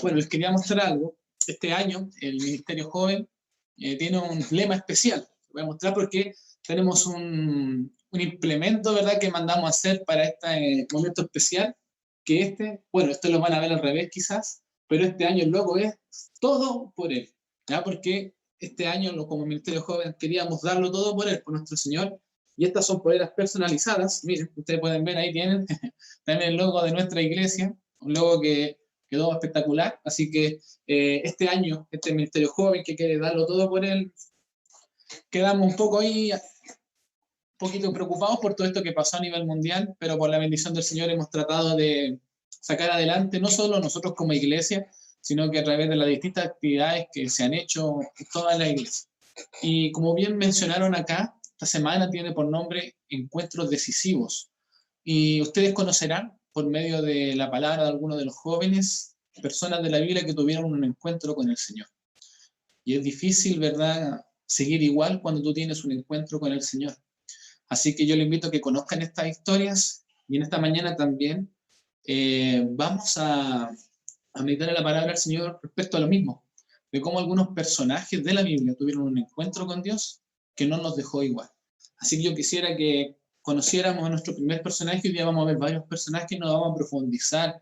Bueno, les quería mostrar algo. Este año el Ministerio Joven tiene un lema especial. Voy a mostrar porque tenemos un implemento, ¿verdad?, que mandamos a hacer para este momento especial, que bueno, esto lo van a ver al revés quizás, pero este año el logo es todo por Él, ¿ya? Porque este año, como Ministerio Joven, queríamos darlo todo por Él, por nuestro Señor, y estas son poleras personalizadas. Miren, ustedes pueden ver, ahí tienen también el logo de nuestra iglesia, un logo que quedó espectacular. Así que este año, este Ministerio Joven que quiere darlo todo por Él, quedamos un poco ahí, un poquito preocupados por todo esto que pasó a nivel mundial, pero por la bendición del Señor hemos tratado de sacar adelante, no solo nosotros como iglesia, sino que a través de las distintas actividades que se han hecho en toda la iglesia. Y como bien mencionaron acá, esta semana tiene por nombre Encuentros Decisivos. Y ustedes conocerán, por medio de la palabra de algunos de los jóvenes, personas de la Biblia que tuvieron un encuentro con el Señor. Y es difícil, ¿verdad?, seguir igual cuando tú tienes un encuentro con el Señor. Así que yo les invito a que conozcan estas historias, y en esta mañana también vamos a meditar en la palabra del Señor respecto a lo mismo, de cómo algunos personajes de la Biblia tuvieron un encuentro con Dios que no nos dejó igual. Así que yo quisiera que conociéramos a nuestro primer personaje. Hoy día vamos a ver varios personajes, no vamos a profundizar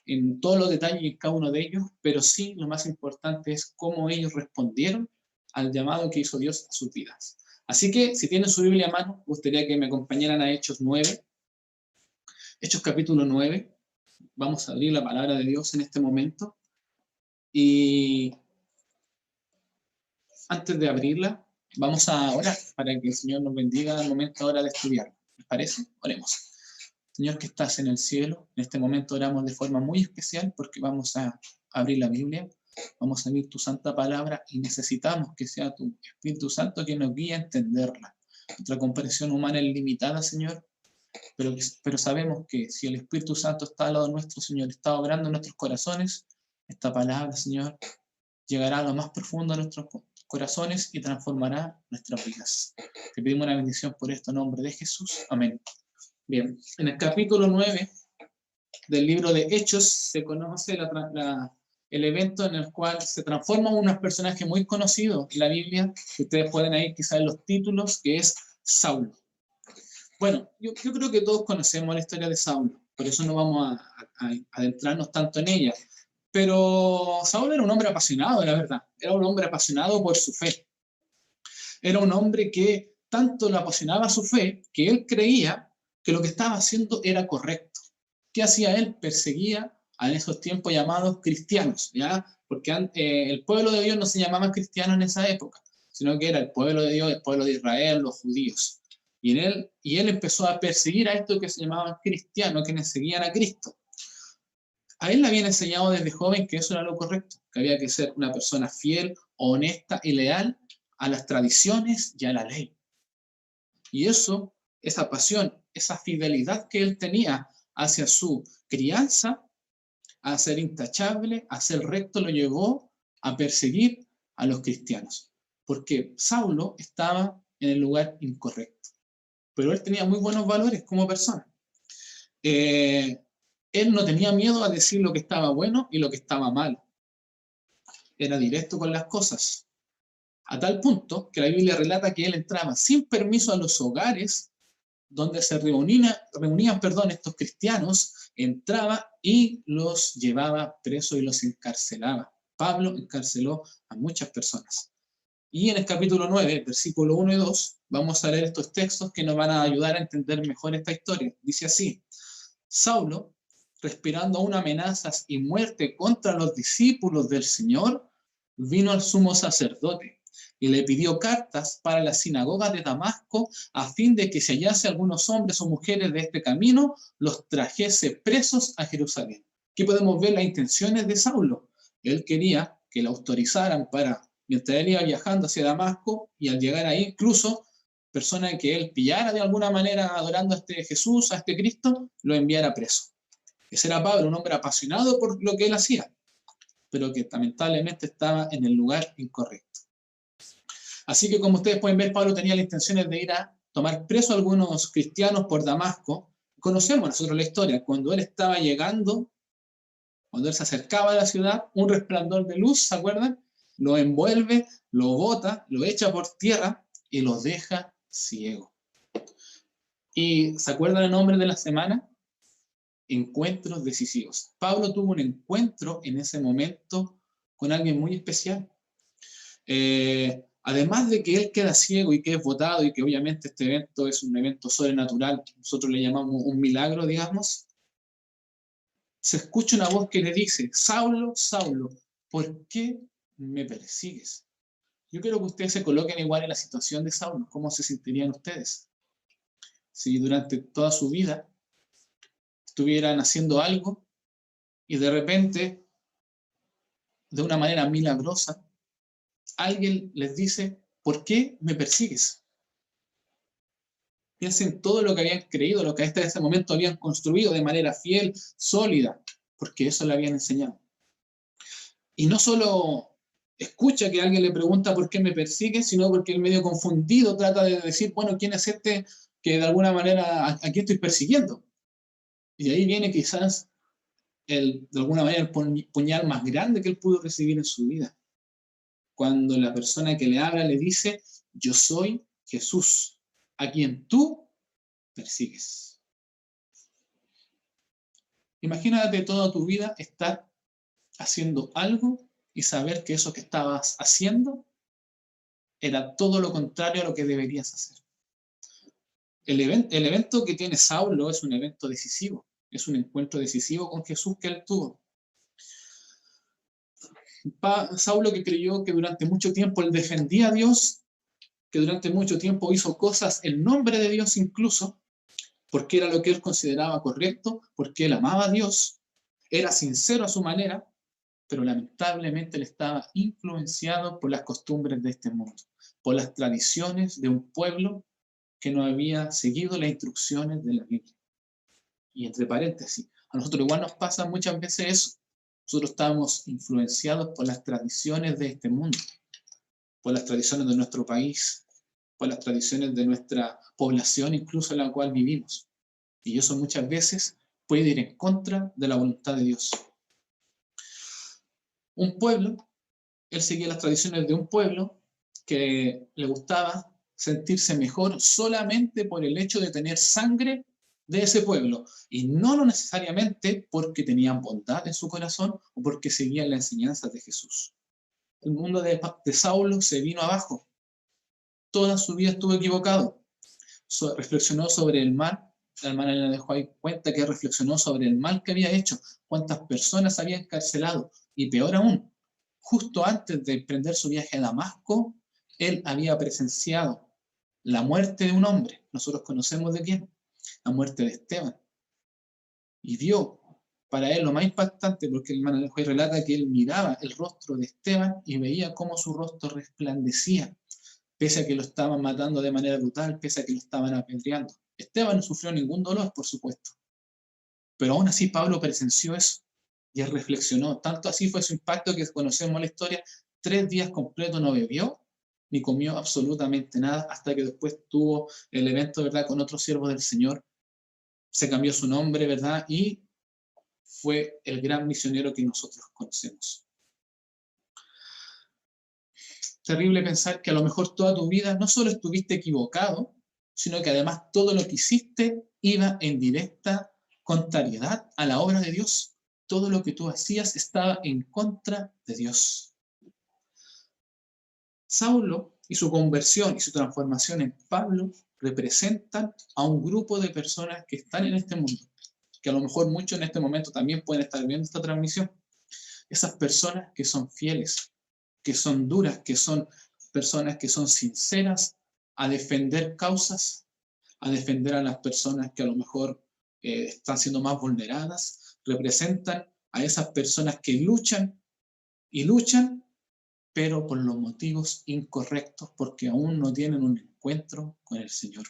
en todos los detalles de cada uno de ellos, pero sí lo más importante es cómo ellos respondieron al llamado que hizo Dios a sus vidas. Así que, si tienen su Biblia a mano, me gustaría que me acompañaran a Hechos 9, Hechos capítulo 9. Vamos a abrir la palabra de Dios en este momento. Y antes de abrirla, vamos a orar para que el Señor nos bendiga al momento ahora de estudiar. ¿Les parece? Oremos. Señor que estás en el cielo, en este momento oramos de forma muy especial porque vamos a abrir la Biblia, vamos a abrir tu santa palabra y necesitamos que sea tu Espíritu Santo quien nos guíe a entenderla. Nuestra comprensión humana es limitada, Señor, pero sabemos que si el Espíritu Santo está al lado nuestro, Señor, está obrando en nuestros corazones, esta palabra, Señor, llegará a lo más profundo de nuestros corazones y transformará nuestras vidas. Te pedimos una bendición por esto en nombre de Jesús. Amén. Bien, en el capítulo 9 del libro de Hechos se conoce el evento en el cual se transforma un personaje muy conocido en la Biblia, que ustedes pueden ahí quizás en los títulos, que es Saulo. Bueno, yo creo que todos conocemos la historia de Saulo, por eso no vamos a adentrarnos tanto en ella. Pero Saulo era un hombre apasionado, la verdad. Era un hombre apasionado por su fe. Era un hombre que tanto le apasionaba su fe que él creía que lo que estaba haciendo era correcto. ¿Qué hacía él? Perseguía a esos tiempos llamados cristianos, ¿ya? Porque el pueblo de Dios no se llamaba cristiano en esa época, sino que era el pueblo de Dios, el pueblo de Israel, los judíos. Y él empezó a perseguir a estos que se llamaban cristianos, quienes seguían a Cristo. A él le habían enseñado desde joven que eso era lo correcto, que había que ser una persona fiel, honesta y leal a las tradiciones y a la ley. Y eso, esa pasión, esa fidelidad que él tenía hacia su crianza, a ser intachable, a ser recto, lo llevó a perseguir a los cristianos. Porque Saulo estaba en el lugar incorrecto. Pero él tenía muy buenos valores como persona. Él no tenía miedo a decir lo que estaba bueno y lo que estaba mal. Era directo con las cosas. A tal punto que la Biblia relata que él entraba sin permiso a los hogares donde se reunían estos cristianos, entraba y los llevaba presos y los encarcelaba. Pablo encarceló a muchas personas. Y en el capítulo 9, versículo 1 y 2, vamos a leer estos textos que nos van a ayudar a entender mejor esta historia. Dice así: Saulo, respirando aún amenazas y muerte contra los discípulos del Señor, vino al sumo sacerdote y le pidió cartas para la sinagoga de Damasco a fin de que si hallase algunos hombres o mujeres de este camino, los trajese presos a Jerusalén. Aquí podemos ver las intenciones de Saulo. Él quería que lo autorizaran para, mientras él iba viajando hacia Damasco, y al llegar ahí incluso, persona que él pillara de alguna manera adorando a este Jesús, a este Cristo, lo enviara preso. Ese era Pablo, un hombre apasionado por lo que él hacía, pero que lamentablemente estaba en el lugar incorrecto. Así que, como ustedes pueden ver, Pablo tenía las intenciones de ir a tomar preso a algunos cristianos por Damasco. Conocemos nosotros la historia. Cuando él estaba llegando Cuando él se acercaba a la ciudad, un resplandor de luz, ¿se acuerdan? Lo envuelve, lo bota, lo echa por tierra y lo deja ciego. ¿Y se acuerdan el nombre de la semana? Encuentros decisivos. Pablo tuvo un encuentro en ese momento con alguien muy especial. Además de que él queda ciego y que es botado y que obviamente este evento es un evento sobrenatural, nosotros le llamamos un milagro, digamos, se escucha una voz que le dice: Saulo, Saulo, ¿por qué me persigues? Yo quiero que ustedes se coloquen igual en la situación de Saulo. ¿Cómo se sentirían ustedes si durante toda su vida estuvieran haciendo algo y de repente, de una manera milagrosa, alguien les dice: ¿por qué me persigues? Piensen todo lo que habían creído, lo que hasta ese momento habían construido de manera fiel, sólida, porque eso le habían enseñado. Y no solo escucha que alguien le pregunta por qué me persigue, sino porque el medio confundido trata de decir: bueno, ¿quién es este que de alguna manera a quién estoy persiguiendo? Y de ahí viene quizás de alguna manera el puñal más grande que él pudo recibir en su vida. Cuando la persona que le habla le dice: yo soy Jesús, a quien tú persigues. Imagínate toda tu vida estar haciendo algo y saber que eso que estabas haciendo era todo lo contrario a lo que deberías hacer. El evento que tiene Saulo es un evento decisivo, es un encuentro decisivo con Jesús que él tuvo. Saulo, que creyó que durante mucho tiempo él defendía a Dios, que durante mucho tiempo hizo cosas en nombre de Dios incluso, porque era lo que él consideraba correcto, porque él amaba a Dios, era sincero a su manera, pero lamentablemente él estaba influenciado por las costumbres de este mundo, por las tradiciones de un pueblo que no había seguido las instrucciones de la Biblia. Y entre paréntesis, a nosotros igual nos pasa muchas veces eso. Nosotros estamos influenciados por las tradiciones de este mundo, por las tradiciones de nuestro país, por las tradiciones de nuestra población, incluso en la cual vivimos. Y eso muchas veces puede ir en contra de la voluntad de Dios. Un pueblo, él seguía las tradiciones de un pueblo que le gustaba sentirse mejor solamente por el hecho de tener sangre de ese pueblo, y no necesariamente porque tenían bondad en su corazón o porque seguían las enseñanzas de Jesús. El mundo de Saulo se vino abajo. Toda su vida estuvo equivocado. Reflexionó sobre el mal. La hermana le dejó ahí cuenta que reflexionó sobre el mal que había hecho, cuántas personas había encarcelado, y peor aún, justo antes de emprender su viaje a Damasco, él había presenciado la muerte de un hombre. Nosotros conocemos de quién: la muerte de Esteban. Y vio para él lo más impactante, porque el hermano Juan relata que él miraba el rostro de Esteban y veía cómo su rostro resplandecía, pese a que lo estaban matando de manera brutal, pese a que lo estaban apedreando. Esteban no sufrió ningún dolor, por supuesto, pero aún así Pablo presenció eso y él reflexionó. Tanto así fue su impacto que conocemos la historia: 3 días completos no bebió ni comió absolutamente nada, hasta que después tuvo el evento, ¿verdad?, con otro siervo del Señor. Se cambió su nombre, ¿verdad?, y fue el gran misionero que nosotros conocemos. Terrible pensar que a lo mejor toda tu vida no solo estuviste equivocado, sino que además todo lo que hiciste iba en directa contrariedad a la obra de Dios. Todo lo que tú hacías estaba en contra de Dios. Saulo y su conversión y su transformación en Pablo representan a un grupo de personas que están en este mundo, que a lo mejor muchos en este momento también pueden estar viendo esta transmisión. Esas personas que son fieles, que son duras, que son personas que son sinceras a defender causas, a defender a las personas que a lo mejor están siendo más vulneradas. Representan a esas personas que luchan y luchan, pero por los motivos incorrectos, porque aún no tienen un encuentro con el Señor.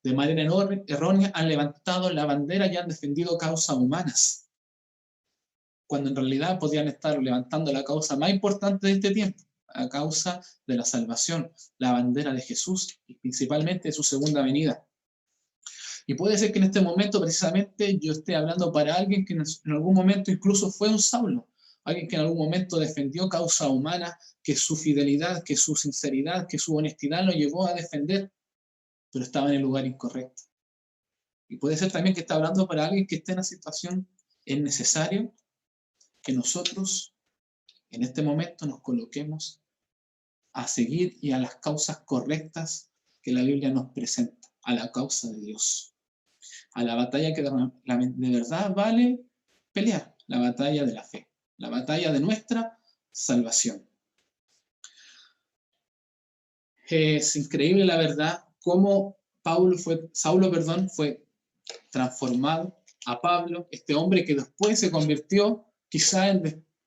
De manera errónea han levantado la bandera y han defendido causas humanas, cuando en realidad podrían estar levantando la causa más importante de este tiempo, la causa de la salvación, la bandera de Jesús y principalmente de su segunda venida. Y puede ser que en este momento precisamente yo esté hablando para alguien que en algún momento incluso fue un Saulo, alguien que en algún momento defendió causa humana, que su fidelidad, que su sinceridad, que su honestidad lo llevó a defender, pero estaba en el lugar incorrecto. Y puede ser también que está hablando para alguien que esté en una situación, es necesario que nosotros en este momento nos coloquemos a seguir y a las causas correctas que la Biblia nos presenta, a la causa de Dios, a la batalla que de verdad vale pelear, la batalla de la fe, la batalla de nuestra salvación. Es increíble la verdad cómo Saulo fue transformado a Pablo, este hombre que después se convirtió quizá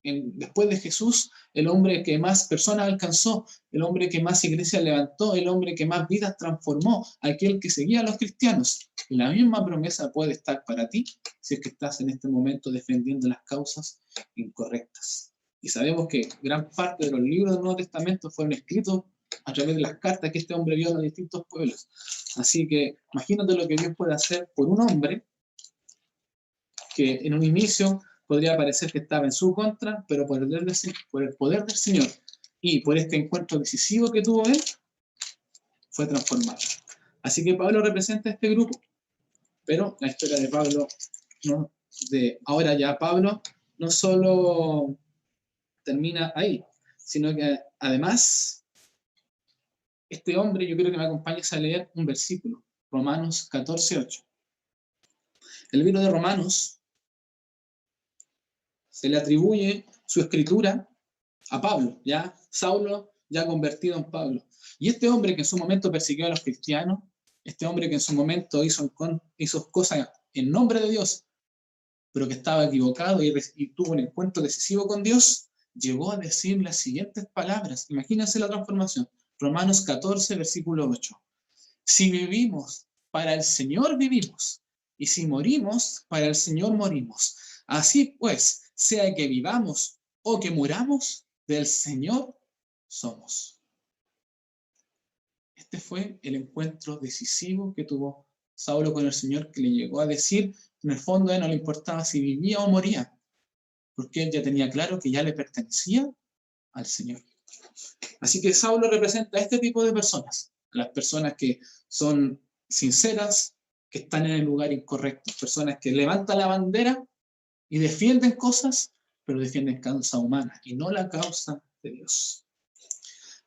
después de Jesús, el hombre que más personas alcanzó, el hombre que más iglesias levantó, el hombre que más vidas transformó, aquel que seguía a los cristianos. Y la misma promesa puede estar para ti si es que estás en este momento defendiendo las causas incorrectas. Y sabemos que gran parte de los libros del Nuevo Testamento fueron escritos a través de las cartas que este hombre vio en los distintos pueblos. Así que imagínate lo que Dios puede hacer por un hombre que en un inicio podría parecer que estaba en su contra, pero por el poder del Señor y por este encuentro decisivo que tuvo él, fue transformado. Así que Pablo representa a este grupo, pero la historia de Pablo, ahora ya Pablo, no solo termina ahí, sino que además este hombre, yo quiero que me acompañes a leer un versículo, Romanos 14:8. El libro de Romanos se le atribuye su escritura a Pablo, ya Saulo ya convertido en Pablo. Y este hombre que en su momento persiguió a los cristianos, este hombre que en su momento hizo cosas en nombre de Dios, pero que estaba equivocado y tuvo un encuentro decisivo con Dios, llegó a decir las siguientes palabras. Imagínense la transformación. Romanos 14, versículo 8. Si vivimos, para el Señor vivimos, y si morimos, para el Señor morimos. Así pues, sea que vivamos o que muramos, del Señor somos. Este fue el encuentro decisivo que tuvo Saulo con el Señor, que le llegó a decir, en el fondo a él no le importaba si vivía o moría, porque él ya tenía claro que ya le pertenecía al Señor. Así que Saulo representa a este tipo de personas, las personas que son sinceras, que están en el lugar incorrecto, personas que levantan la bandera y defienden cosas, pero defienden causa humana y no la causa de Dios.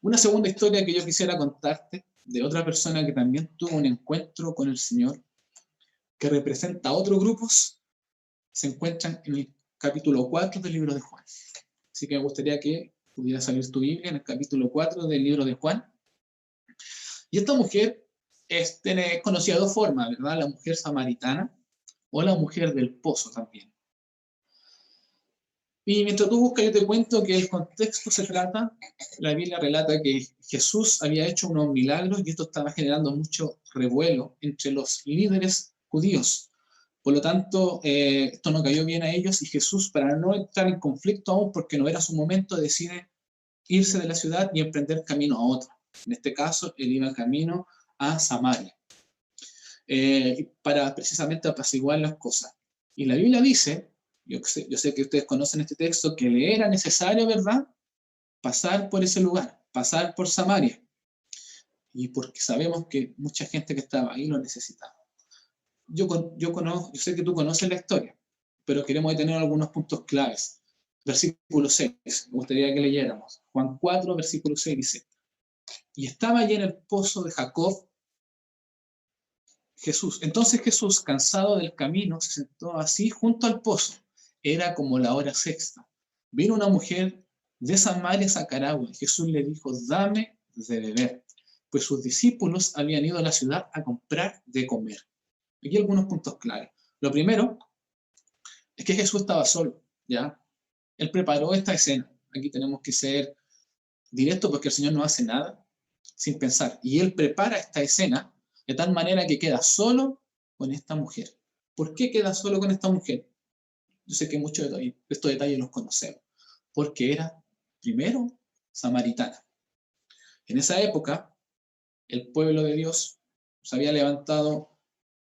Una segunda historia que yo quisiera contarte de otra persona que también tuvo un encuentro con el Señor, que representa a otros grupos, se encuentran en el capítulo 4 del libro de Juan. Así que me gustaría que pudiera salir tu Biblia en el capítulo 4 del libro de Juan. Y esta mujer es conocida de dos formas, ¿verdad? La mujer samaritana o la mujer del pozo también. Y mientras tú buscas, yo te cuento que el contexto se trata, la Biblia relata que Jesús había hecho unos milagros y esto estaba generando mucho revuelo entre los líderes judíos. Por lo tanto, esto no cayó bien a ellos y Jesús, para no entrar en conflicto aún, porque no era su momento, decide irse de la ciudad y emprender camino a otra. En este caso, él iba camino a Samaria, para precisamente apaciguar las cosas. Y la Biblia dice, yo sé que ustedes conocen este texto, que le era necesario, ¿verdad?, pasar por ese lugar, pasar por Samaria. Y porque sabemos que mucha gente que estaba ahí lo necesitaba. Yo sé que tú conoces la historia, pero queremos detener algunos puntos claves. Versículo 6, me gustaría que leyéramos. Juan 4, versículo 6 dice, y estaba allí en el pozo de Jacob Jesús. Entonces Jesús, cansado del camino, se sentó así junto al pozo. Era como la hora sexta. Vino una mujer de Samaria a sacar agua. Jesús le dijo, dame de beber, pues sus discípulos habían ido a la ciudad a comprar de comer. Aquí algunos puntos claros. Lo primero es que Jesús estaba solo, ¿ya? Él preparó esta escena. Aquí tenemos que ser directos porque el Señor no hace nada sin pensar. Y Él prepara esta escena de tal manera que queda solo con esta mujer. ¿Por qué queda solo con esta mujer? Yo sé que muchos de estos detalles los conocemos. Porque era, primero, samaritana. En esa época, el pueblo de Dios se había levantado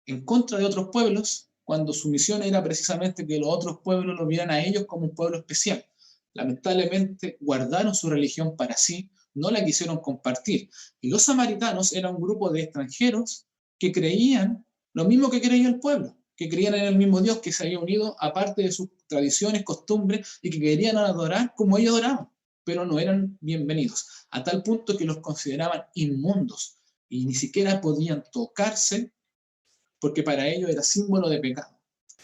en contra de otros pueblos, cuando su misión era precisamente que los otros pueblos lo vieran a ellos como un pueblo especial. Lamentablemente guardaron su religión para sí, no la quisieron compartir. Y los samaritanos eran un grupo de extranjeros que creían lo mismo que creía el pueblo, que creían en el mismo Dios que se había unido, aparte de sus tradiciones, costumbres, y que querían adorar como ellos adoraban, pero no eran bienvenidos, a tal punto que los consideraban inmundos y ni siquiera podían tocarse porque para ellos era símbolo de pecado.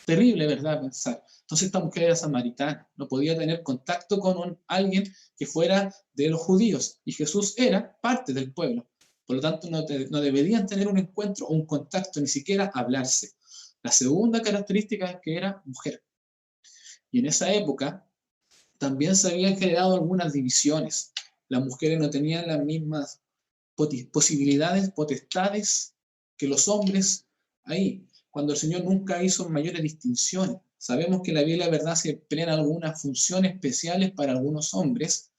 Terrible, ¿verdad? Pensar. Entonces esta mujer era samaritana, no podía tener contacto con alguien que fuera de los judíos, y Jesús era parte del pueblo. Por lo tanto, no deberían tener un encuentro o un contacto, ni siquiera hablarse. La segunda característica es que era mujer. Y en esa época también se habían generado algunas divisiones. Las mujeres no tenían las mismas posibilidades, potestades que los hombres ahí, cuando el Señor nunca hizo mayores distinciones. Sabemos que la Biblia, verdad, se emplean algunas funciones especiales para algunos hombres,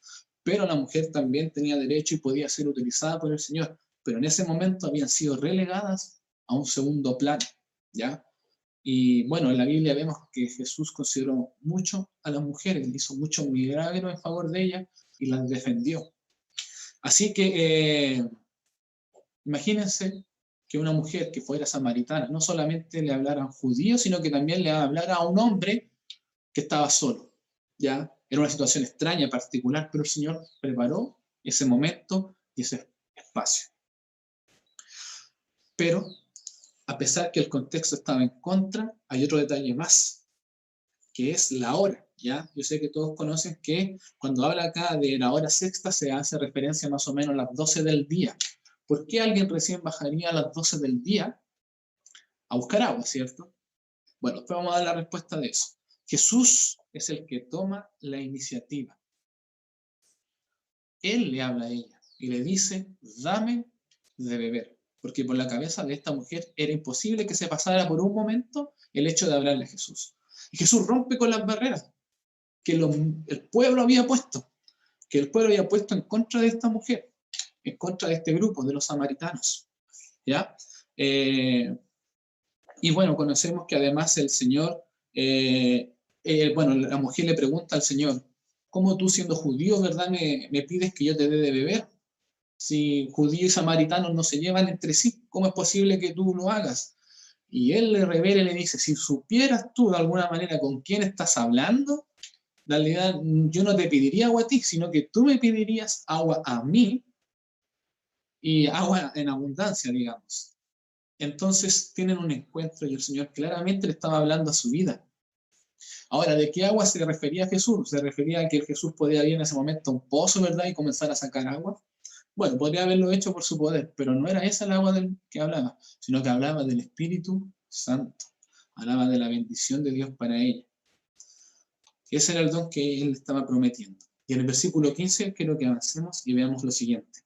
pero la mujer también tenía derecho y podía ser utilizada por el Señor, pero en ese momento habían sido relegadas a un segundo plano, ¿ya? Y bueno, en la Biblia vemos que Jesús consideró mucho a las mujeres, hizo muchos milagros en favor de ellas y las defendió. Así que imagínense que una mujer que fuera samaritana no solamente le hablara a un judío, sino que también le hablara a un hombre que estaba solo, ¿ya? Era una situación extraña, particular, pero el Señor preparó ese momento y ese espacio. Pero, a pesar que el contexto estaba en contra, hay otro detalle más, que es la hora, ¿ya? Yo sé que todos conocen que cuando habla acá de la hora sexta se hace referencia más o menos a las 12 del día. ¿Por qué alguien recién bajaría a las 12 del día a buscar agua, cierto? Bueno, después vamos a dar la respuesta de eso. Jesús es el que toma la iniciativa. Él le habla a ella y le dice, dame de beber. Porque por la cabeza de esta mujer era imposible que se pasara por un momento el hecho de hablarle a Jesús. Y Jesús rompe con las barreras que el pueblo había puesto, en contra de esta mujer, en contra de este grupo, de los samaritanos. ¿Ya? Y bueno, conocemos que además el Señor, bueno, la mujer le pregunta al Señor, ¿cómo tú siendo judío, verdad, me pides que yo te dé de beber? Si judíos y samaritanos no se llevan entre sí, ¿cómo es posible que tú lo hagas? Y él le revela y le dice, si supieras tú de alguna manera con quién estás hablando, en realidad yo no te pediría agua a ti, sino que tú me pedirías agua a mí y agua en abundancia, digamos. Entonces tienen un encuentro y el Señor claramente le estaba hablando a su vida. Ahora, ¿de qué agua se refería Jesús? ¿Se refería a que Jesús podía ir en ese momento a un pozo, verdad, y comenzar a sacar agua? Bueno, podría haberlo hecho por su poder, pero no era esa el agua del que hablaba, sino que hablaba del Espíritu Santo. Hablaba de la bendición de Dios para ella. Ese era el don que él estaba prometiendo. Y en el versículo 15 quiero que avancemos y veamos lo siguiente.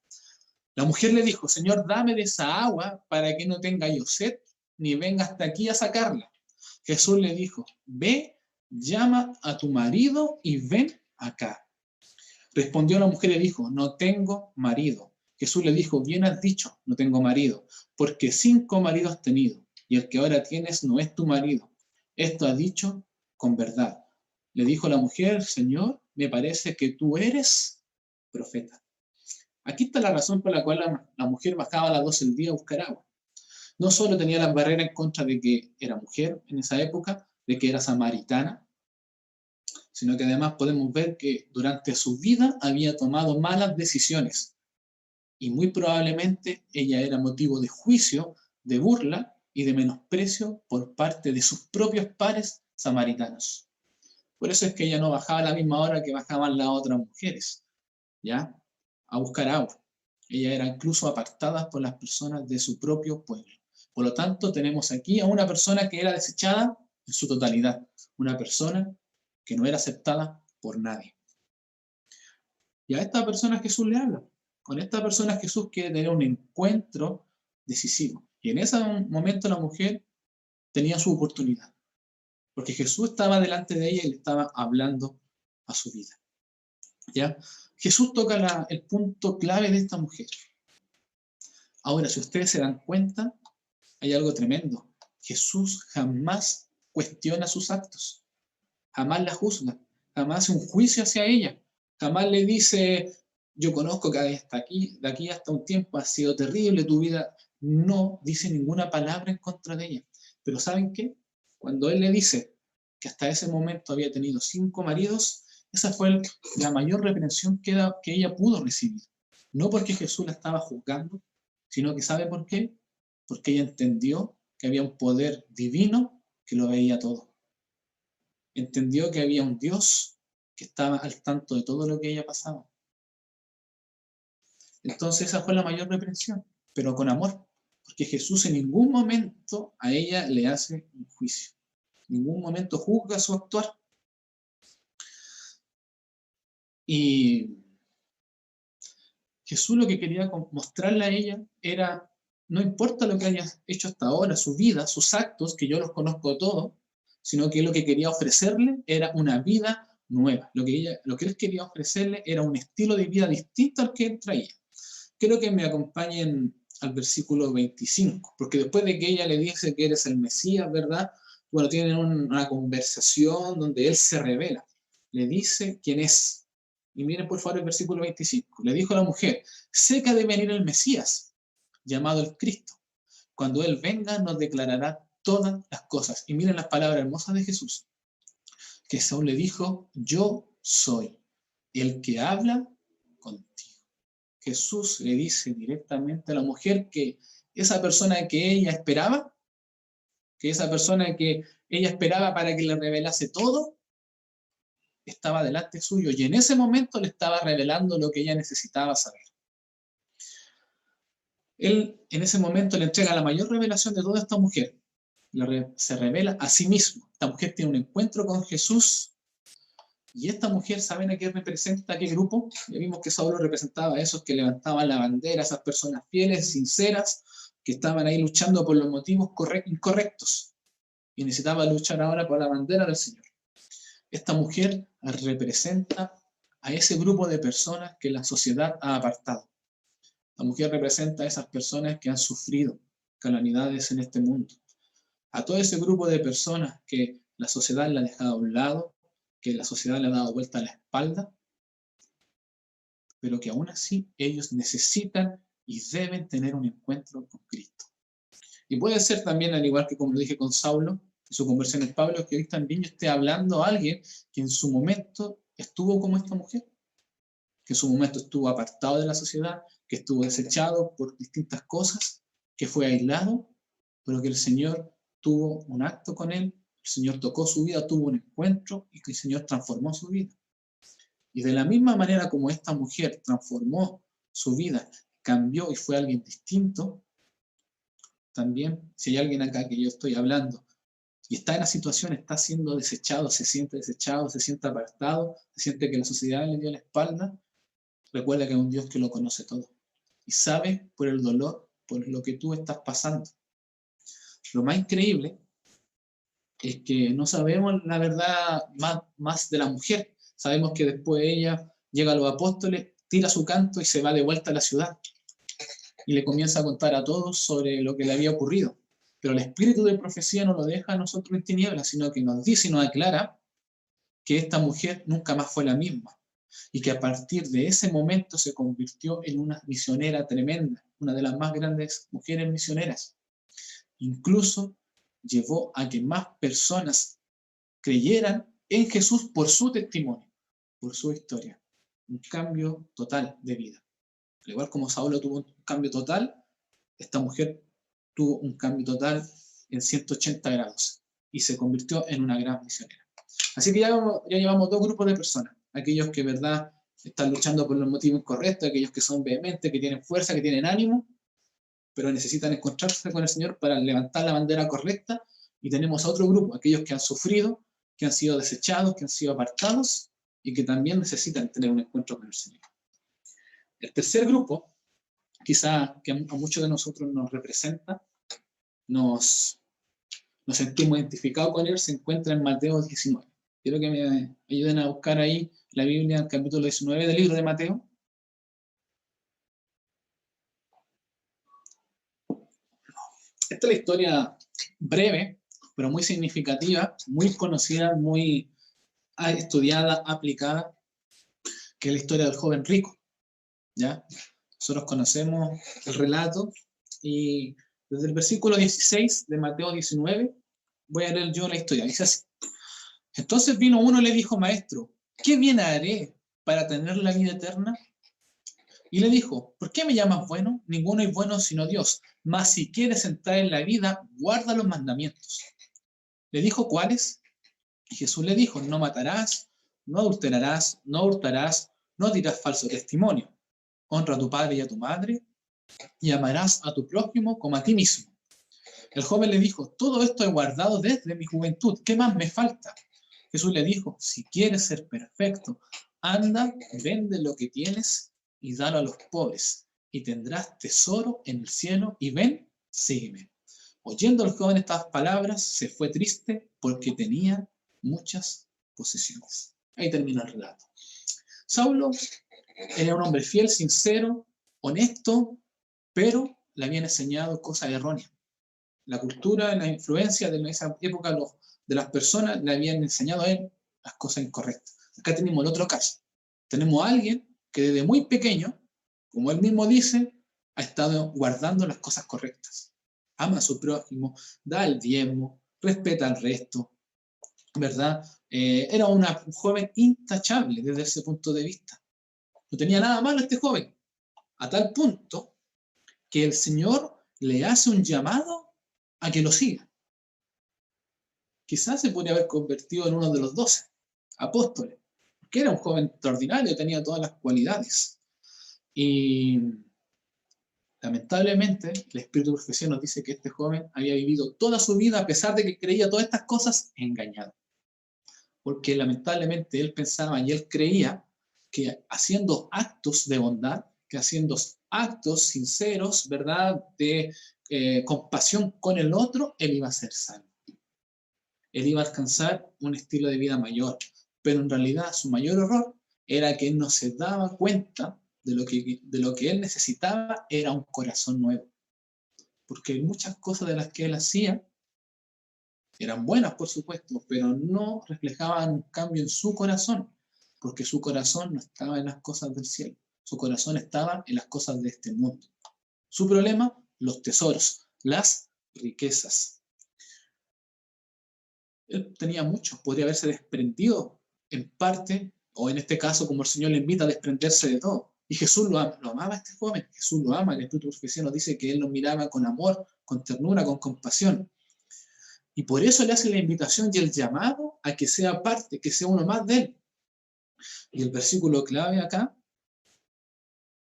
La mujer le dijo, Señor, dame de esa agua para que no tenga yo sed, ni venga hasta aquí a sacarla. Jesús le dijo, ve, llama a tu marido y ven acá. Respondió la mujer y dijo, no tengo marido. Jesús le dijo, bien has dicho, no tengo marido, porque 5 maridos has tenido, y el que ahora tienes no es tu marido. Esto ha dicho con verdad. Le dijo la mujer, Señor, me parece que tú eres profeta. Aquí está la razón por la cual la mujer bajaba a las 12 del día a buscar agua. No solo tenía las barreras en contra de que era mujer en esa época, de que era samaritana, sino que además podemos ver que durante su vida había tomado malas decisiones y muy probablemente ella era motivo de juicio, de burla y de menosprecio por parte de sus propios pares samaritanos. Por eso es que ella no bajaba a la misma hora que bajaban las otras mujeres, ¿ya? A buscar agua. Ella era incluso apartada por las personas de su propio pueblo. Por lo tanto, tenemos aquí a una persona que era desechada en su totalidad, una persona que no era aceptada por nadie. Y a esta persona Jesús le habla. Con esta persona Jesús quiere tener un encuentro decisivo. Y en ese momento la mujer tenía su oportunidad, porque Jesús estaba delante de ella y le estaba hablando a su vida. ¿Ya? Jesús toca el punto clave de esta mujer. Ahora, si ustedes se dan cuenta, hay algo tremendo. Jesús jamás cuestiona sus actos, jamás la juzga, jamás hace un juicio hacia ella, jamás le dice, yo conozco que hasta aquí, de aquí hasta un tiempo ha sido terrible tu vida. No dice ninguna palabra en contra de ella. Pero ¿saben qué? Cuando él le dice que hasta ese momento había tenido 5 maridos, esa fue la mayor reprensión que ella pudo recibir. No porque Jesús la estaba juzgando, sino que ¿sabe por qué? Porque ella entendió que había un poder divino que lo veía todo. Entendió que había un Dios que estaba al tanto de todo lo que ella pasaba. Entonces esa fue la mayor reprensión, pero con amor, porque Jesús en ningún momento a ella le hace un juicio, en ningún momento juzga su actuar. Y Jesús lo que quería mostrarle a ella era, no importa lo que haya hecho hasta ahora, su vida, sus actos, que yo los conozco todos, sino que lo que quería ofrecerle era una vida nueva. Lo que él quería ofrecerle era un estilo de vida distinto al que él traía. Quiero que me acompañen al versículo 25, porque después de que ella le dice que eres el Mesías, ¿verdad? Bueno, tienen una conversación donde él se revela, le dice quién es. Y miren por favor el versículo 25. Le dijo a la mujer, sé que ha de venir el Mesías, llamado el Cristo. Cuando él venga nos declarará todas las cosas. Y miren las palabras hermosas de Jesús, que Saúl le dijo, yo soy el que habla contigo. Jesús le dice directamente a la mujer que esa persona que ella esperaba, que esa persona que ella esperaba para que le revelase todo, estaba delante suyo y en ese momento le estaba revelando lo que ella necesitaba saber. Él en ese momento le entrega la mayor revelación de toda esta mujer. Se revela a sí mismo. Esta mujer tiene un encuentro con Jesús y esta mujer, ¿saben a qué representa, a qué grupo? Ya vimos que Saulo representaba a esos que levantaban la bandera, esas personas fieles, sinceras, que estaban ahí luchando por los motivos incorrectos y necesitaba luchar ahora por la bandera del Señor. Esta mujer representa a ese grupo de personas que la sociedad ha apartado. La mujer representa a esas personas que han sufrido calamidades en este mundo. A todo ese grupo de personas que la sociedad le ha dejado a un lado, que la sociedad le ha dado vuelta a la espalda, pero que aún así ellos necesitan y deben tener un encuentro con Cristo. Y puede ser también, al igual que como lo dije con Saulo, en su conversión en Pablo, que hoy también yo esté hablando a alguien que en su momento estuvo como esta mujer, que en su momento estuvo apartado de la sociedad, que estuvo desechado por distintas cosas, que fue aislado, pero que el Señor tuvo un acto con él, el Señor tocó su vida, tuvo un encuentro y que el Señor transformó su vida. Y de la misma manera como esta mujer transformó su vida, cambió y fue alguien distinto, también si hay alguien acá que yo estoy hablando y está en la situación, está siendo desechado, se siente apartado, se siente que la sociedad le dio la espalda, recuerda que es un Dios que lo conoce todo y sabe por el dolor, por lo que tú estás pasando. Lo más increíble es que no sabemos la verdad más de la mujer. Sabemos que después ella llega a los apóstoles, tira su canto y se va de vuelta a la ciudad. Y le comienza a contar a todos sobre lo que le había ocurrido. Pero el espíritu de profecía no lo deja a nosotros en tinieblas, sino que nos dice y nos aclara que esta mujer nunca más fue la misma. Y que a partir de ese momento se convirtió en una misionera tremenda, una de las más grandes mujeres misioneras. Incluso llevó a que más personas creyeran en Jesús por su testimonio, por su historia. Un cambio total de vida. Al igual como Saulo tuvo un cambio total, esta mujer tuvo un cambio total en 180 grados y se convirtió en una gran misionera. Así que ya llevamos 2 grupos de personas. Aquellos que, verdad, están luchando por los motivos incorrectos, aquellos que son vehementes, que tienen fuerza, que tienen ánimo, pero necesitan encontrarse con el Señor para levantar la bandera correcta. Y tenemos a otro grupo, aquellos que han sufrido, que han sido desechados, que han sido apartados y que también necesitan tener un encuentro con el Señor. El tercer grupo, quizá que a muchos de nosotros nos representa, nos sentimos identificados con él, se encuentra en Mateo 19. Quiero que me ayuden a buscar ahí la Biblia, el capítulo 19 del libro de Mateo. Esta es la historia breve, pero muy significativa, muy conocida, muy estudiada, aplicada, que es la historia del joven rico, ¿ya? Nosotros conocemos el relato y desde el versículo 16 de Mateo 19 voy a leer yo la historia. Dice así: entonces vino uno y le dijo: maestro, ¿qué bien haré para tener la vida eterna? Y le dijo: ¿por qué me llamas bueno? Ninguno es bueno sino Dios. Mas si quieres entrar en la vida, guarda los mandamientos. Le dijo: ¿cuáles? Y Jesús le dijo: no matarás, no adulterarás, no hurtarás, no dirás falso testimonio. Honra a tu padre y a tu madre, y amarás a tu prójimo como a ti mismo. El joven le dijo: todo esto he guardado desde mi juventud, ¿qué más me falta? Jesús le dijo: si quieres ser perfecto, anda, vende lo que tienes y dalo a los pobres, y tendrás tesoro en el cielo, y ven, sígueme. Oyendo el joven estas palabras, se fue triste porque tenía muchas posesiones. Ahí termina el relato. Saulo era un hombre fiel, sincero, honesto, pero le habían enseñado cosas erróneas. La cultura, la influencia de esa época de las personas le habían enseñado a él las cosas incorrectas. Acá tenemos el otro caso. Tenemos a alguien que desde muy pequeño, como él mismo dice, ha estado guardando las cosas correctas. Ama a su prójimo, da el diezmo, respeta al resto, ¿verdad? Era un joven intachable desde ese punto de vista. No tenía nada malo este joven, a tal punto que el Señor le hace un llamado a que lo siga. Quizás se podría haber convertido en uno de los 12 apóstoles, porque era un joven extraordinario, tenía todas las cualidades. Y lamentablemente, el Espíritu de Profecía nos dice que este joven había vivido toda su vida, a pesar de que creía todas estas cosas, engañado. Porque lamentablemente él pensaba y él creía que haciendo actos de bondad, que haciendo actos sinceros, ¿verdad?, de compasión con el otro, él iba a ser salvo. Él iba a alcanzar un estilo de vida mayor. Pero en realidad su mayor error era que él no se daba cuenta de lo que él necesitaba era un corazón nuevo. Porque muchas cosas de las que él hacía eran buenas, por supuesto, pero no reflejaban un cambio en su corazón, porque su corazón no estaba en las cosas del cielo, su corazón estaba en las cosas de este mundo. Su problema, los tesoros, las riquezas. Él tenía muchos, podría haberse desprendido en parte, o en este caso, como el Señor le invita a desprenderse de todo. Y Jesús lo amaba a este joven, Jesús lo ama, el Espíritu de Profecía nos dice que Él lo miraba con amor, con ternura, con compasión. Y por eso le hace la invitación y el llamado a que sea parte, que sea uno más de él. Y el versículo clave acá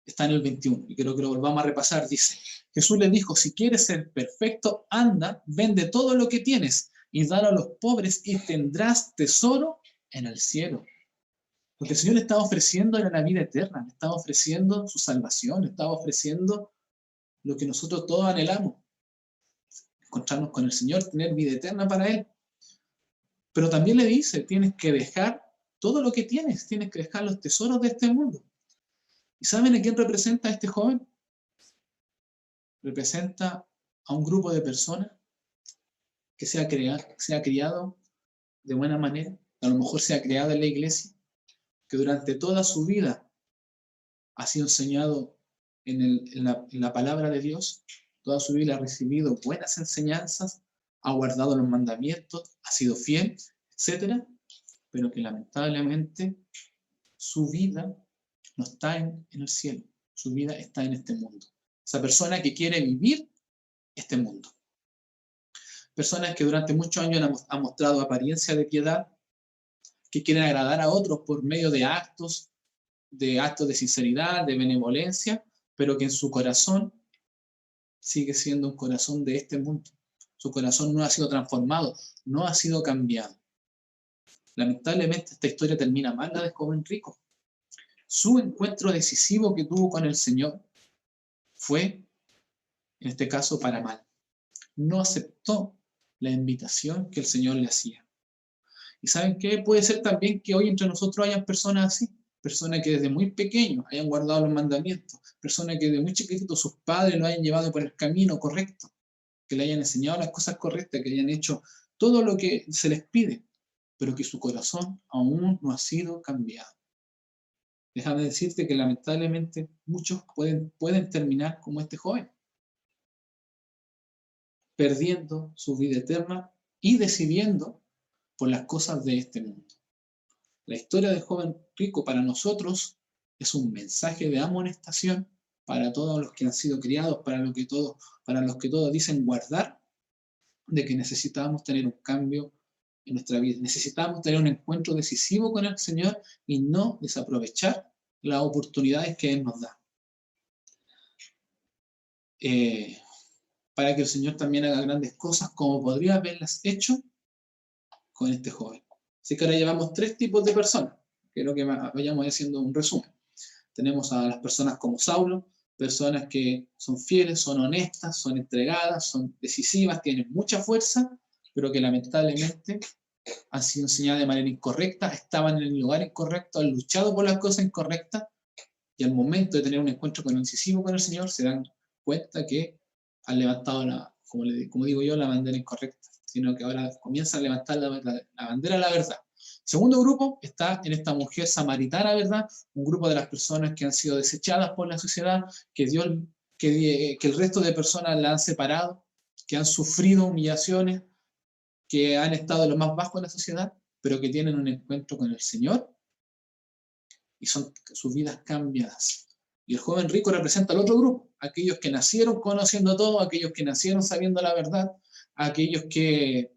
está en el 21, y creo que lo volvamos a repasar. Dice: Jesús le dijo: si quieres ser perfecto, anda, vende todo lo que tienes y dalo a los pobres y tendrás tesoro en el cielo. Lo que el Señor le estaba ofreciendo era la vida eterna, le estaba ofreciendo su salvación, le estaba ofreciendo lo que nosotros todos anhelamos. Encontrarnos con el Señor, tener vida eterna para Él. Pero también le dice: tienes que dejar todo lo que tienes, tienes que dejar los tesoros de este mundo. ¿Y saben a quién representa este joven? Representa a un grupo de personas que se ha criado de buena manera, a lo mejor se ha criado en la iglesia, que durante toda su vida ha sido enseñado en la palabra de Dios, toda su vida ha recibido buenas enseñanzas, ha guardado los mandamientos, ha sido fiel, etcétera, pero que lamentablemente su vida no está en el cielo, su vida está en este mundo. Esa persona que quiere vivir este mundo. Personas que durante muchos años han mostrado apariencia de piedad, que quieren agradar a otros por medio de actos de sinceridad, de benevolencia, pero que en su corazón sigue siendo un corazón de este mundo. Su corazón no ha sido transformado, no ha sido cambiado. Lamentablemente esta historia termina mal, la de joven rico. Su encuentro decisivo que tuvo con el Señor fue, en este caso, para mal. No aceptó la invitación que el Señor le hacía. ¿Y saben qué? Puede ser también que hoy entre nosotros hayan personas así, personas que desde muy pequeños hayan guardado los mandamientos, personas que desde muy chiquititos sus padres lo hayan llevado por el camino correcto, que le hayan enseñado las cosas correctas, que hayan hecho todo lo que se les pide, pero que su corazón aún no ha sido cambiado. Déjame decirte que lamentablemente muchos pueden terminar como este joven, perdiendo su vida eterna y decidiendo por las cosas de este mundo. La historia del joven rico para nosotros es un mensaje de amonestación para todos los que han sido criados, para los que todos dicen guardar, de que necesitamos tener un cambio en nuestra vida. Necesitamos tener un encuentro decisivo con el Señor y no desaprovechar las oportunidades que Él nos da. Para que el Señor también haga grandes cosas como podría haberlas hecho con este joven. Así que ahora llevamos 3 tipos de personas. Quiero que vayamos haciendo un resumen. Tenemos a las personas como Saulo, personas que son fieles, son honestas, son entregadas, son decisivas, tienen mucha fuerza, pero que lamentablemente han sido enseñadas de manera incorrecta, estaban en el lugar incorrecto, han luchado por las cosas incorrectas, y al momento de tener un encuentro con el decisivo con el Señor, se dan cuenta que han levantado, como digo yo, la bandera incorrecta, sino que ahora comienzan a levantar la bandera de la verdad. Segundo grupo está en esta mujer samaritana, ¿verdad? Un grupo de las personas que han sido desechadas por la sociedad, que el resto de personas la han separado, que han sufrido humillaciones, que han estado en lo más bajo de la sociedad, pero que tienen un encuentro con el Señor y son sus vidas cambiadas. Y el joven rico representa al otro grupo, aquellos que nacieron conociendo todo, aquellos que nacieron sabiendo la verdad, aquellos que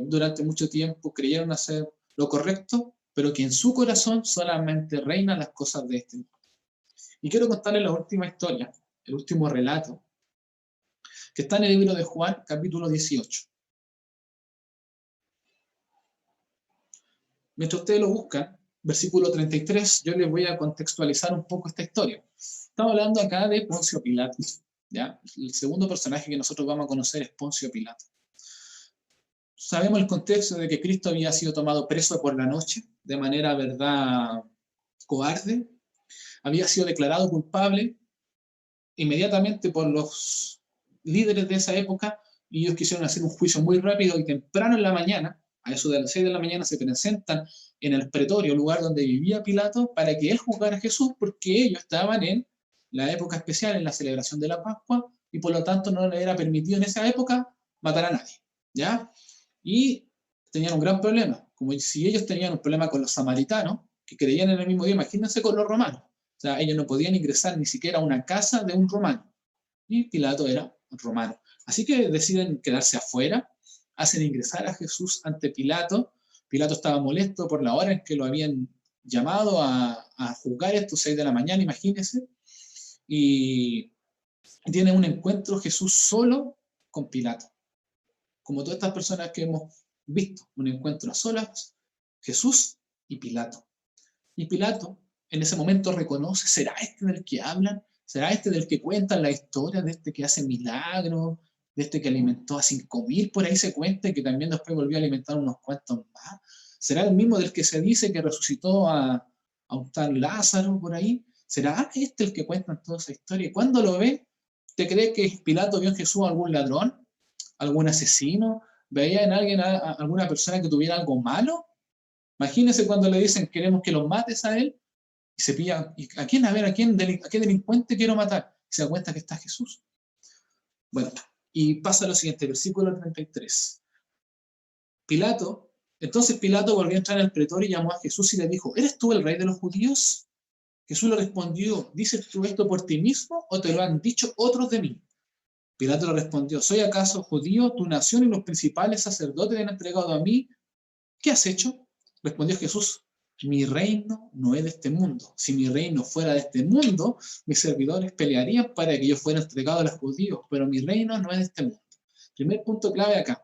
durante mucho tiempo creyeron hacer lo correcto, pero que en su corazón solamente reinan las cosas de este mundo. Y quiero contarles la última historia, el último relato, que está en el libro de Juan, capítulo 18. Mientras ustedes lo buscan, versículo 33, yo les voy a contextualizar un poco esta historia. Estamos hablando acá de Poncio Pilato, ¿ya? El segundo personaje que nosotros vamos a conocer es Poncio Pilato. Sabemos el contexto de que Cristo había sido tomado preso por la noche, de manera, ¿verdad?, cobarde. Había sido declarado culpable inmediatamente por los líderes de esa época, y ellos quisieron hacer un juicio muy rápido y temprano en la mañana, a eso de las 6 de la mañana, se presentan en el pretorio, lugar donde vivía Pilato, para que él juzgara a Jesús, porque ellos estaban en la época especial, en la celebración de la Pascua, y por lo tanto no le era permitido en esa época matar a nadie, ¿ya? Y tenían un gran problema, como si ellos tenían un problema con los samaritanos, que creían en el mismo Dios, imagínense con los romanos. O sea, ellos no podían ingresar ni siquiera a una casa de un romano, y Pilato era un romano. Así que deciden quedarse afuera, hacen ingresar a Jesús ante Pilato. Pilato estaba molesto por la hora en que lo habían llamado a juzgar, estos 6 de la mañana, imagínense, y tiene un encuentro Jesús solo con Pilato. Como todas estas personas que hemos visto, un encuentro a solas, Jesús y Pilato. Y Pilato en ese momento reconoce, ¿será este del que hablan? ¿Será este del que cuentan la historia, de este que hace milagros, de este que alimentó a 5.000? Por ahí se cuenta, y que también después volvió a alimentar unos cuantos más. ¿Será el mismo del que se dice que resucitó a un tal Lázaro por ahí? ¿Será este el que cuentan toda esa historia? Y cuando lo ve, ¿te crees que Pilato vio en Jesús algún ladrón, algún asesino? ¿Veía en alguien a alguna persona que tuviera algo malo? Imagínense cuando le dicen, queremos que los mates a él, y se pilla, ¿a quién? A ver, ¿a qué delincuente quiero matar? Y se da cuenta que está Jesús. Bueno, y pasa lo siguiente, versículo 33. Entonces Pilato volvió a entrar en el pretorio y llamó a Jesús y le dijo, ¿eres tú el rey de los judíos? Jesús le respondió, ¿dices tú esto por ti mismo o te lo han dicho otros de mí? Pilato le respondió, ¿soy acaso judío? Tu nación y los principales sacerdotes te han entregado a mí. ¿Qué has hecho? Respondió Jesús, mi reino no es de este mundo. Si mi reino fuera de este mundo, mis servidores pelearían para que yo fuera entregado a los judíos, pero mi reino no es de este mundo. Primer punto clave acá.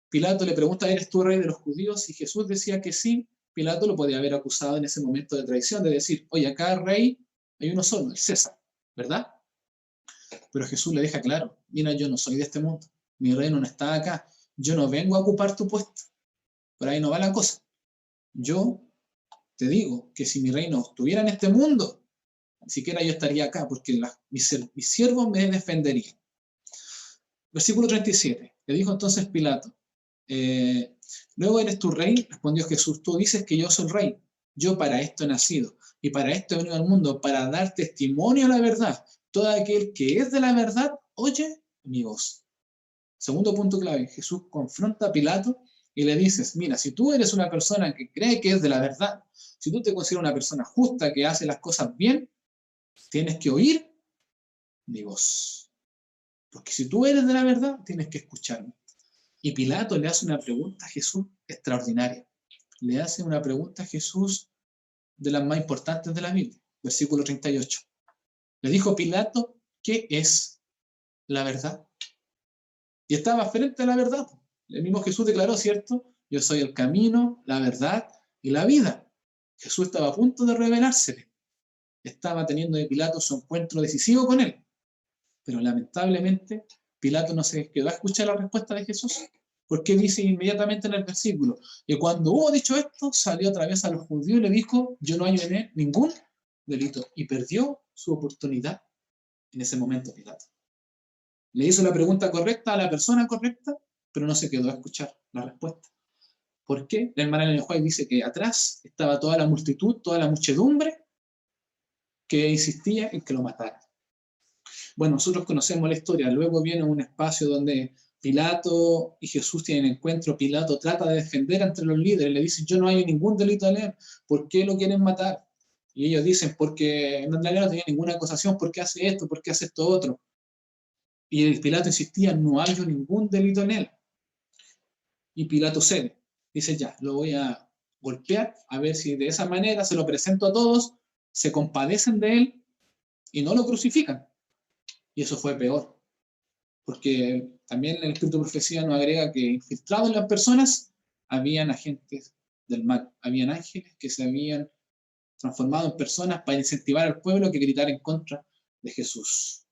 Pilato le pregunta, ¿eres tú rey de los judíos? Y Jesús decía que sí. Pilato lo podía haber acusado en ese momento de traición, de decir, oye, acá rey hay uno solo, el César, ¿verdad? Pero Jesús le deja claro, mira, yo no soy de este mundo, mi reino no está acá, yo no vengo a ocupar tu puesto, por ahí no va la cosa. Yo te digo que si mi reino estuviera en este mundo, ni siquiera yo estaría acá, porque mis siervos me defenderían. Versículo 37. Le dijo entonces Pilato, luego eres tu rey, respondió Jesús, tú dices que yo soy el rey. Yo para esto he nacido y para esto he venido al mundo, para dar testimonio a la verdad. Todo aquel que es de la verdad, oye mi voz. Segundo punto clave, Jesús confronta a Pilato y le dices, mira, si tú eres una persona que cree que es de la verdad, si tú te consideras una persona justa, que hace las cosas bien, tienes que oír mi voz. Porque si tú eres de la verdad, tienes que escucharme. Y Pilato le hace una pregunta a Jesús extraordinaria. Le hace una pregunta a Jesús de las más importantes de la Biblia. Versículo 38. Le dijo Pilato, ¿qué es la verdad? Y estaba frente a la verdad. El mismo Jesús declaró, ¿cierto? Yo soy el camino, la verdad y la vida. Jesús estaba a punto de revelársele. Estaba teniendo de Pilato su encuentro decisivo con él. Pero lamentablemente, Pilato no se quedó a escuchar la respuesta de Jesús, porque dice inmediatamente en el versículo, que cuando hubo dicho esto, salió otra vez a los judíos y le dijo, yo no hallo en él ningún delito. Y perdió su oportunidad en ese momento Pilato. Le hizo la pregunta correcta a la persona correcta, pero no se quedó a escuchar la respuesta. ¿Por qué? La hermana Elena White dice que atrás estaba toda la multitud, toda la muchedumbre que insistía en que lo matara. Bueno, nosotros conocemos la historia. Luego viene un espacio donde Pilato y Jesús tienen encuentro. Pilato trata de defender entre los líderes. Le dice, yo no hay ningún delito en él. ¿Por qué lo quieren matar? Y ellos dicen, porque en realidad no tenía ninguna acusación. ¿Por qué hace esto? ¿Por qué hace esto otro? Y el Pilato insistía, no hay ningún delito en él. Y Pilato cede. Dice, ya, lo voy a golpear, a ver si de esa manera se lo presento a todos, se compadecen de él y no lo crucifican. Y eso fue peor, porque también el Espíritu de Profecía nos agrega que infiltrados en las personas habían agentes del mal, habían ángeles que se habían transformado en personas para incentivar al pueblo que gritara en contra de Jesús.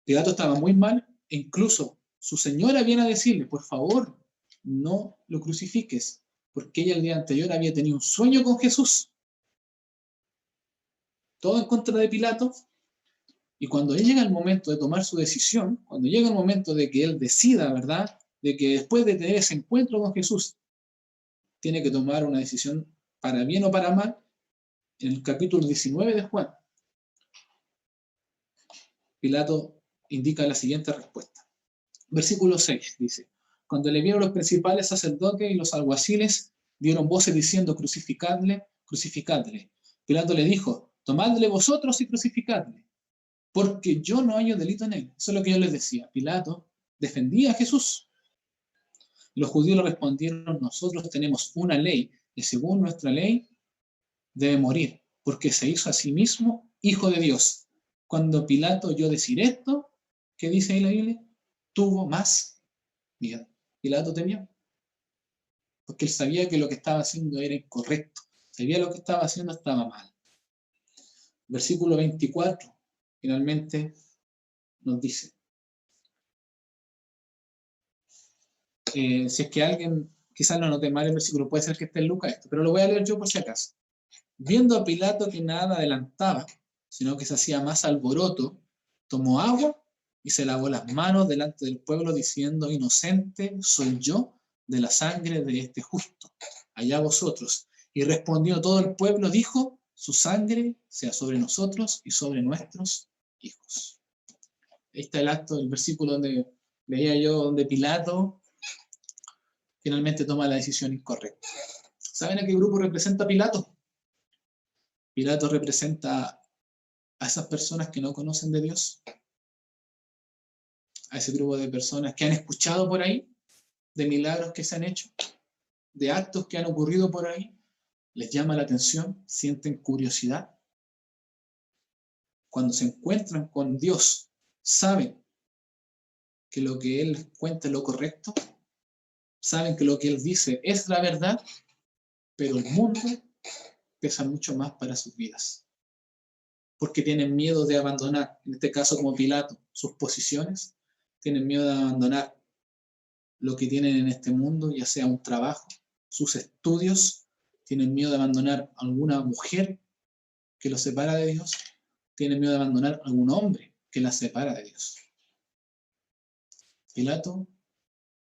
Pilato estaba muy mal e incluso su señora viene a decirle, por favor, no lo crucifiques, porque ella el día anterior había tenido un sueño con Jesús. Todo en contra de Pilato. Y cuando llega el momento de tomar su decisión, cuando llega el momento de que él decida, ¿verdad? De que después de tener ese encuentro con Jesús, tiene que tomar una decisión para bien o para mal, en el capítulo 19 de Juan, Pilato indica la siguiente respuesta. Versículo 6 dice, cuando le vieron los principales sacerdotes y los alguaciles, dieron voces diciendo, crucificadle, crucificadle. Pilato le dijo, tomadle vosotros y crucificadle, porque yo no hallo delito en él. Eso es lo que yo les decía. Pilato defendía a Jesús. Los judíos le respondieron, nosotros tenemos una ley, y según nuestra ley debe morir, porque se hizo a sí mismo hijo de Dios. Cuando Pilato oyó decir esto, ¿qué dice ahí la Biblia? Tuvo más miedo. Pilato temió, porque él sabía que lo que estaba haciendo era incorrecto, sabía lo que estaba haciendo estaba mal. Versículo 24, finalmente nos dice, si es que alguien, quizás no note mal el versículo, puede ser que esté en Lucas esto, pero lo voy a leer yo por si acaso. Viendo a Pilato que nada adelantaba, sino que se hacía más alboroto, tomó agua y se lavó las manos delante del pueblo diciendo, inocente soy yo de la sangre de este justo, allá vosotros. Y respondió todo el pueblo, dijo, su sangre sea sobre nosotros y sobre nuestros hijos. Ahí está el acto del versículo donde leía yo, donde Pilato finalmente toma la decisión incorrecta. ¿Saben a qué grupo representa Pilato? Pilato representa a esas personas que no conocen de Dios, a ese grupo de personas que han escuchado por ahí de milagros que se han hecho, de actos que han ocurrido por ahí, les llama la atención, sienten curiosidad. Cuando se encuentran con Dios, saben que lo que Él les cuenta es lo correcto, saben que lo que Él dice es la verdad, pero el mundo pesa mucho más para sus vidas. Porque tienen miedo de abandonar, en este caso como Pilato, sus posiciones, tienen miedo de abandonar lo que tienen en este mundo, ya sea un trabajo, sus estudios, tienen miedo de abandonar a alguna mujer que los separa de Dios, tienen miedo de abandonar a algún hombre que las separa de Dios. Pilato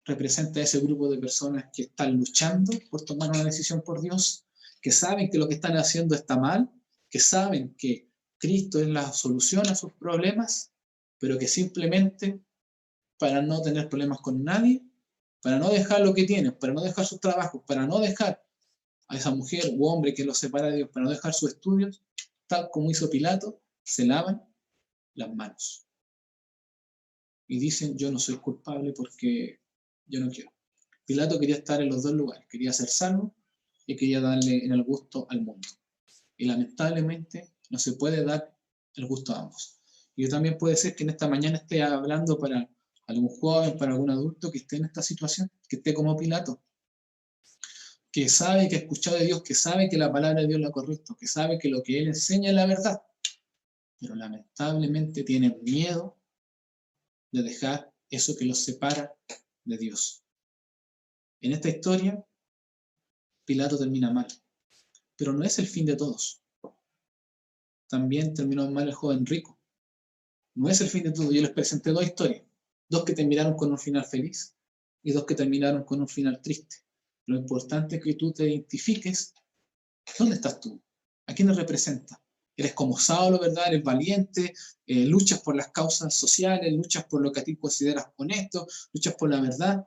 representa a ese grupo de personas que están luchando por tomar una decisión por Dios, que saben que lo que están haciendo está mal, que saben que Cristo es la solución a sus problemas, pero que simplemente para no tener problemas con nadie, para no dejar lo que tienen, para no dejar sus trabajos, para no dejar a esa mujer u hombre que los separa de Dios, para no dejar sus estudios, tal como hizo Pilato, se lavan las manos y dicen: yo no soy culpable porque yo no quiero. Pilato quería estar en los dos lugares, quería ser salvo y quería darle en el gusto al mundo. Y lamentablemente no se puede dar el gusto a ambos. Y también puede ser que en esta mañana esté hablando para algún joven, para algún adulto que esté en esta situación, que esté como Pilato, que sabe que ha escuchado de Dios, que sabe que la palabra de Dios es la correcta, que sabe que lo que Él enseña es la verdad, pero lamentablemente tiene miedo de dejar eso que los separa de Dios. En esta historia, Pilato termina mal, pero no es el fin de todos. También terminó mal el joven rico. No es el fin de todo. Yo les presenté dos historias. Dos que terminaron con un final feliz y dos que terminaron con un final triste. Lo importante es que tú te identifiques. ¿Dónde estás tú? ¿A quién representas? Eres como Saulo, ¿verdad? Eres valiente, luchas por las causas sociales, luchas por lo que a ti consideras honesto, luchas por la verdad,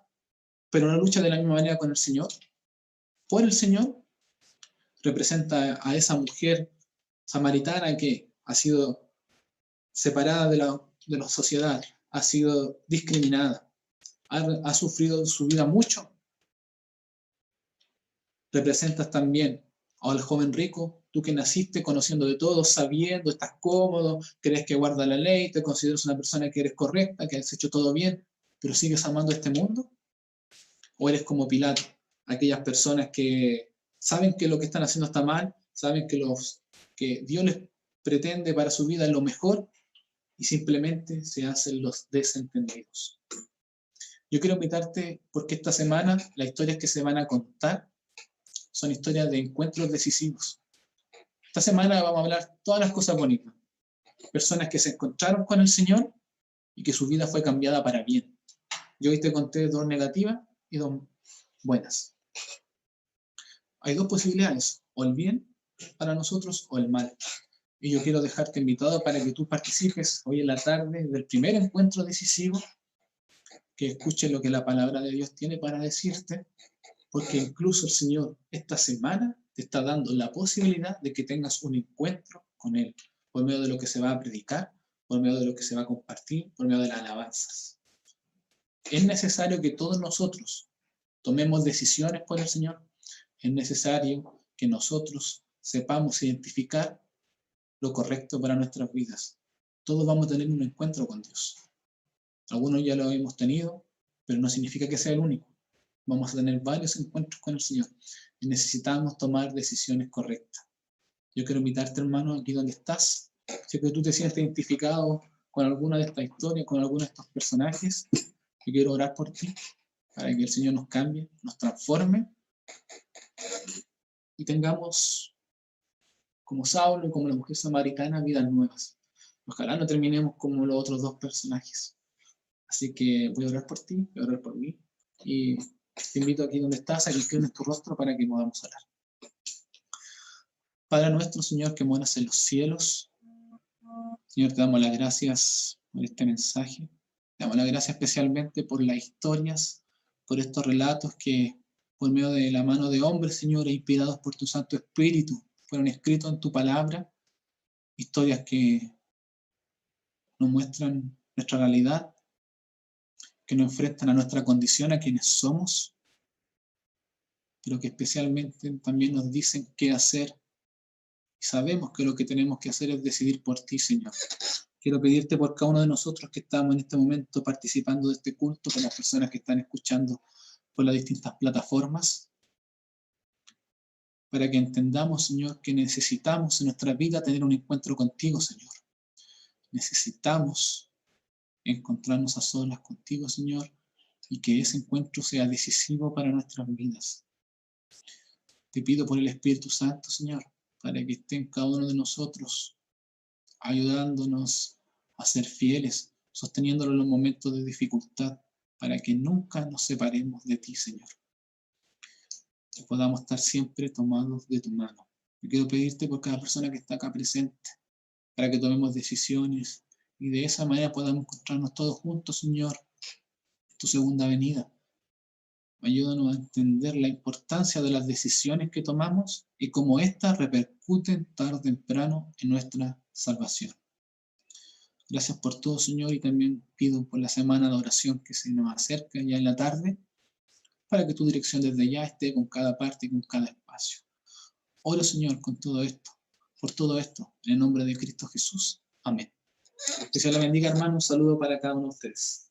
pero no luchas de la misma manera con el Señor. Por el Señor representa a esa mujer samaritana que ha sido separada de la sociedad, ha sido discriminada, ha sufrido en su vida mucho. Representas también al joven rico, tú que naciste conociendo de todo, sabiendo, estás cómodo, crees que guarda la ley, te consideras una persona que eres correcta, que has hecho todo bien, pero sigues amando este mundo. ¿O eres como Pilato, aquellas personas que saben que lo que están haciendo está mal, saben que Dios les pretende para su vida lo mejor y simplemente se hacen los desentendidos? Yo quiero invitarte porque esta semana las historias que se van a contar son historias de encuentros decisivos. Esta semana vamos a hablar todas las cosas bonitas. Personas que se encontraron con el Señor y que su vida fue cambiada para bien. Yo hoy te conté dos negativas y dos buenas. Hay dos posibilidades, o el bien para nosotros o el mal. Y yo quiero dejarte invitado para que tú participes hoy en la tarde del primer encuentro decisivo, que escuches lo que la palabra de Dios tiene para decirte, porque incluso el Señor esta semana te está dando la posibilidad de que tengas un encuentro con Él, por medio de lo que se va a predicar, por medio de lo que se va a compartir, por medio de las alabanzas. Es necesario que todos nosotros tomemos decisiones por el Señor. Es necesario que nosotros sepamos identificar lo correcto para nuestras vidas. Todos vamos a tener un encuentro con Dios. Algunos ya lo hemos tenido, pero no significa que sea el único. Vamos a tener varios encuentros con el Señor y necesitamos tomar decisiones correctas. Yo quiero invitarte, hermano, aquí donde estás. Si que tú te sientes identificado con alguna de estas historias, con alguno de estos personajes, yo quiero orar por ti para que el Señor nos cambie, nos transforme y tengamos, como Saulo y como la mujer samaritana, vidas nuevas. Ojalá no terminemos como los otros dos personajes. Así que voy a orar por ti, voy a orar por mí y te invito aquí donde estás a que inclines tu rostro para que podamos orar. Padre nuestro, Señor, que moras en los cielos, Señor, te damos las gracias por este mensaje. Te damos las gracias especialmente por las historias, por estos relatos que por medio de la mano de hombres, Señor, e inspirados por tu Santo Espíritu, fueron escritos en tu palabra. Historias que nos muestran nuestra realidad, que nos enfrentan a nuestra condición, a quienes somos, pero que especialmente también nos dicen qué hacer. Y sabemos que lo que tenemos que hacer es decidir por ti, Señor. Quiero pedirte por cada uno de nosotros que estamos en este momento participando de este culto, por las personas que están escuchando por las distintas plataformas, para que entendamos, Señor, que necesitamos en nuestra vida tener un encuentro contigo, Señor. Necesitamos encontrarnos a solas contigo, Señor, y que ese encuentro sea decisivo para nuestras vidas. Te pido por el Espíritu Santo, Señor, para que esté en cada uno de nosotros, ayudándonos a ser fieles, sosteniéndolo en los momentos de dificultad, para que nunca nos separemos de ti, Señor. Que podamos estar siempre tomados de tu mano. Yo quiero pedirte por cada persona que está acá presente, para que tomemos decisiones y de esa manera podamos encontrarnos todos juntos, Señor, en tu segunda venida. Ayúdanos a entender la importancia de las decisiones que tomamos y cómo éstas repercuten tarde o temprano en nuestra salvación. Gracias por todo, Señor, y también pido por la semana de oración que se nos acerca ya en la tarde, para que tu dirección desde ya esté con cada parte y con cada espacio. Oro, Señor, con todo esto, por todo esto, en el nombre de Cristo Jesús. Amén. Que se la bendiga, hermano. Un saludo para cada uno de ustedes.